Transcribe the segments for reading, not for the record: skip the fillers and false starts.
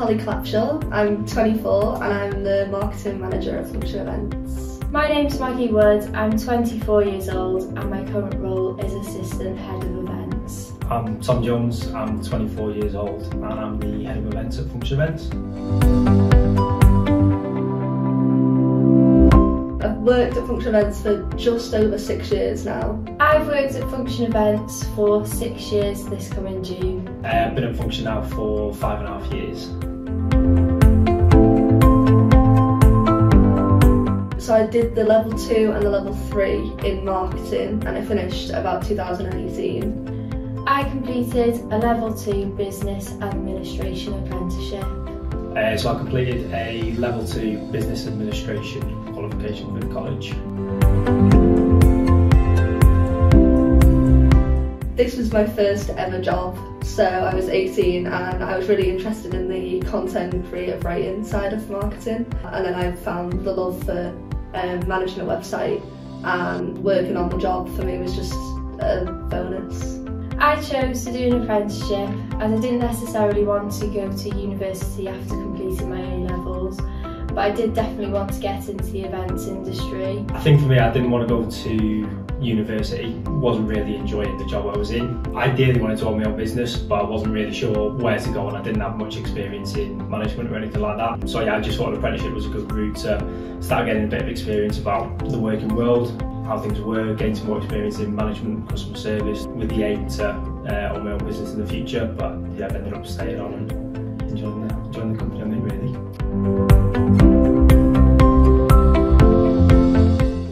Holly Clapshaw, I'm 24 and I'm the marketing manager at Funktion events. My name's Maggie Wood, I'm 24 years old and my current role is assistant head of events. I'm Tom Jones, I'm 24 years old and I'm the head of events at Funktion events. I've worked at Funktion events for just over 6 years now. I've worked at Funktion events for 6 years this coming June. I've been at Funktion now for 5.5 years. So I did the level 2 and the level 3 in marketing and I finished about 2018. I completed a level 2 business administration apprenticeship. So I completed a level 2 business administration qualification with college. This was my first ever job, so I was 18 and I was really interested in the content and creative writing side of marketing, and then I found the love for managing a website, and working on the job for me was just a bonus. I chose to do an apprenticeship as I didn't necessarily want to go to university after completing my A-levels, but I did definitely want to get into the events industry. I think for me, I didn't want to go to university, wasn't really enjoying the job I was in. I ideally wanted to own my own business, but I wasn't really sure where to go and I didn't have much experience in management or anything like that. So yeah, I just thought an apprenticeship was a good route to start getting a bit of experience about the working world, how things were, gain some more experience in management, customer service, with the aim to own my own business in the future. But yeah, I've ended up staying on and enjoying the company I'm in, really.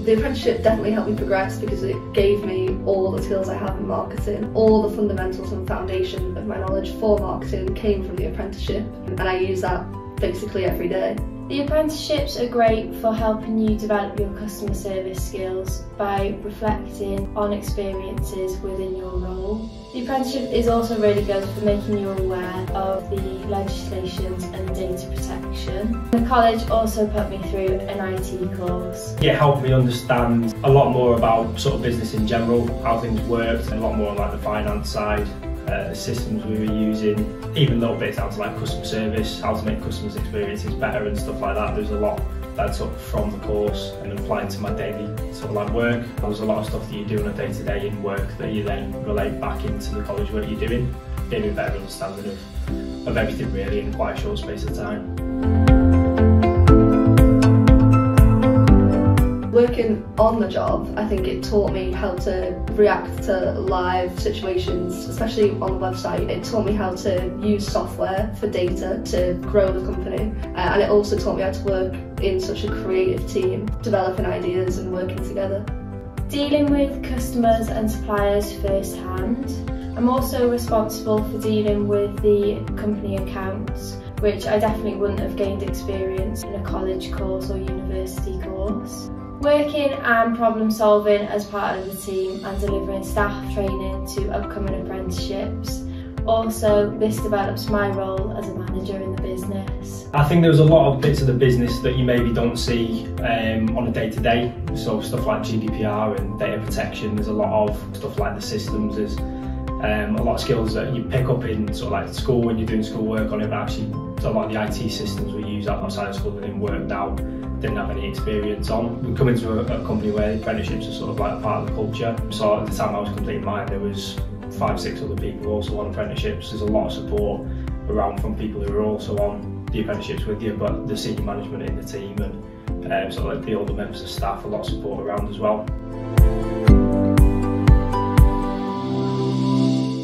The apprenticeship definitely helped me progress because it gave me all the skills I have in marketing. All the fundamentals and foundation of my knowledge for marketing came from the apprenticeship, and I use that basically every day. The apprenticeships are great for helping you develop your customer service skills by reflecting on experiences within your role. The apprenticeship is also really good for making you aware of the legislations and data protection. The college also put me through an IT course. It helped me understand a lot more about sort of business in general, how things worked, and a lot more on like the finance side. The systems we were using, even little bits down to like customer service, how to make customers' experiences better and stuff like that. There's a lot that I took from the course and applied to my daily sort of like work. There's a lot of stuff that you do on a day-to-day in work that you then relate back into the college work you're doing. Gave me a better understanding of everything really in quite a short space of time. Working on the job, I think it taught me how to react to live situations, especially on the website. It taught me how to use software for data to grow the company, and it also taught me how to work in such a creative team, developing ideas and working together. Dealing with customers and suppliers firsthand. I'm also responsible for dealing with the company accounts, which I definitely wouldn't have gained experience in a college course or university course. Working and problem solving as part of the team and delivering staff training to upcoming apprenticeships. Also, this develops my role as a manager in the business. I think there's a lot of bits of the business that you maybe don't see on a day-to-day. So stuff like GDPR and data protection, there's a lot of stuff like the systems, there's a lot of skills that you pick up in sort of like school when you're doing schoolwork on it, but actually a lot of the IT systems we use outside of school and in work now didn't have any experience on. We come into a company where apprenticeships are sort of like a part of the culture. So at the time I was completing mine, there was 5-6 other people also on apprenticeships. There's a lot of support around from people who are also on the apprenticeships with you, but the senior management in the team and sort of like the older members of staff, a lot of support around as well.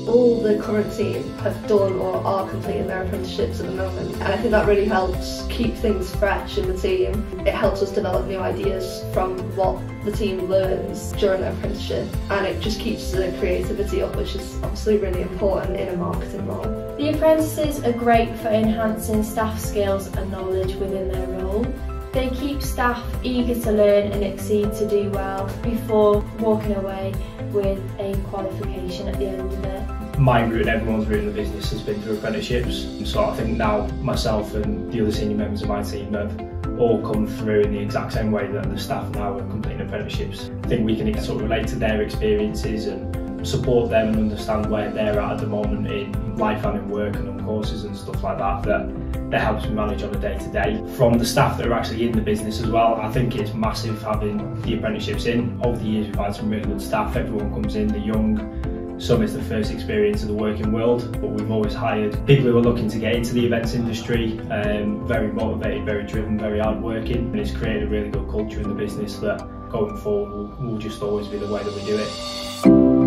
All the current team have done or are completing their apprenticeships at the moment, and I think that really helps keep things fresh in the team. It helps us develop new ideas from what the team learns during their apprenticeship, and it just keeps the creativity up, which is obviously really important in a marketing role. The apprentices are great for enhancing staff skills and knowledge within their role. They keep staff eager to learn and exceed to do well before walking away with a qualification at the end of it. My route and everyone's route in the business has been through apprenticeships, so I think now myself and the other senior members of my team have all come through in the exact same way that the staff now are completing apprenticeships. I think we can sort of relate to their experiences and support them and understand where they're at the moment in life and in work and on courses and stuff like that, that helps me manage on a day-to-day. From the staff that are actually in the business as well, I think it's massive having the apprenticeships in. Over the years we've had some really good staff, everyone comes in, they're young, some it's the first experience of the working world, but we've always hired people who are looking to get into the events industry, very motivated, very driven, very hard working, and it's created a really good culture in the business that going forward will just always be the way that we do it.